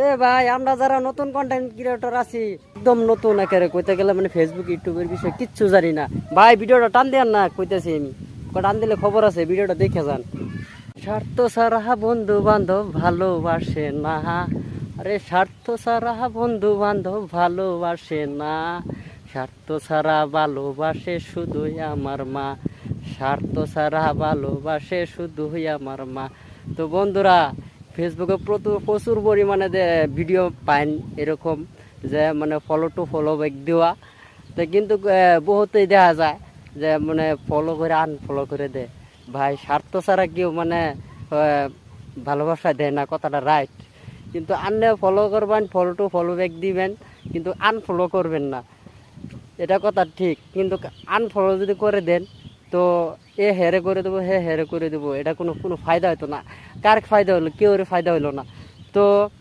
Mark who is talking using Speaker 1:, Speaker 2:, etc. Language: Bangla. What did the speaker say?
Speaker 1: এ ভাই আমরা যারা নতুন কন্টেন্ট ক্রিয়েটর আছি একদম নতুন একেবারে কইতে গেলে মানে ফেসবুক ইউটিউবের বিষয়ে কিচ্ছু জানি না ভাই ভিডিওটা টান দেন না কইতেছি আমি টান দিলে খবর আছে ভিডিওটা দেখে যান। স্বার্থ ছাড়া বন্ধু বান্ধব ভালোবাসে না, আরে স্বার্থ ছাড়া বন্ধু বান্ধব ভালোবাসে না, স্বার্থ ছাড়া ভালোবাসে শুধুই আমার মা, স্বার্থ ছাড়া ভালোবাসে শুধুই আমার মা। তো বন্ধুরা ফেসবুকে প্রচুর পরিমাণে ভিডিও পাইন এরকম যে মানে ফলো টু ফলো ব্যাক দেওয়া, তো কিন্তু বহুতই দেখা যায় যে মানে ফলো করে আনফলো করে দেয়। ভাই স্বার্থ ছাড়া কেউ মানে ভালোবাসা দেয় না, কথাটা রাইট, কিন্তু আনলে ফলো করবেন, ফলো টু ফলো ব্যাক দিবেন, কিন্তু আনফলো করবেন না, এটা কথা ঠিক। কিন্তু আনফলো যদি করে দেন তো এ হেরে করে দেবো, হে হেরে করে দেবো, এটা কোনো কোনো ফায়দা হতো না। কার ফায়দা হলো? কেউ ফায়দা হলো না। তো